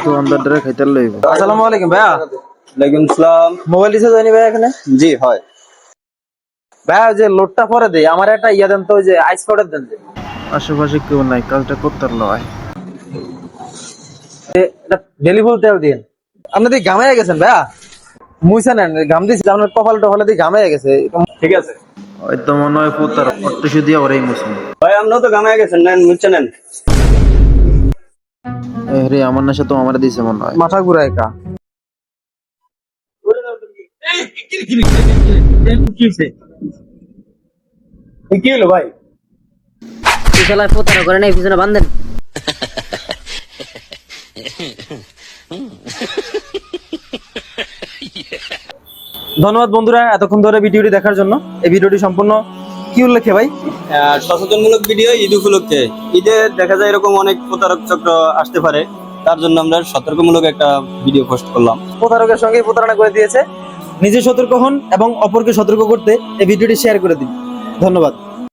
দোকানদাররা খাইতে লইব। আসসালামু আলাইকুম ভাইয়া। ওয়ালাইকুম আসসালাম। মোবাইল রিচার্জ হয়নি ভাই এখানে? জি হয়। ভাইয়া যে লোডটা পরে দেই, আমার একটা ইয়া দেন তো, ওই যে আইস পাউডার দেন যে। আশেপাশে কেউ নাই, কাজটা করতে লয়। এটা ডেলিভারি তেল দিন। আপনি দিয়ে ঘামাইয়া গেছেন ভাইয়া, মুইছা নেন, ঘাম দিয়েছি আপনার কপাল টপালে দিয়ে ঘামাইয়া গেছে। ঠিক আছে হয়তো মনে হয় পুতার অট্টুসু দিয়ে ওরাই মুসলিম। ভাই, আপনারা তো গামায় গেছেন, নেন মুচ্ছে নেন। রে আমার নেশা তো আমার দিছে মনে হয়। মাথা ঘুরায় কা। কি হলো ভাই? পিছলায় পোতারা করে নাই, পিছনে বান্ধেন। ধন্যবাদ বন্ধুরা এতক্ষণ ধরে ভিডিওটি দেখার জন্য। এই ভিডিওটি সম্পূর্ণ কি উল্লেখে ভাই? সচেতনমূলক ভিডিও ঈদ উপলক্ষে। ঈদে দেখা যায় এরকম অনেক প্রতারক চক্র আসতে পারে, তার জন্য আমরা সতর্কমূলক একটা ভিডিও পোস্ট করলাম। প্রতারকের সঙ্গে প্রতারণা করে দিয়েছে। নিজে সতর্ক হন এবং অপরকে সতর্ক করতে এই ভিডিওটি শেয়ার করে দিন। ধন্যবাদ।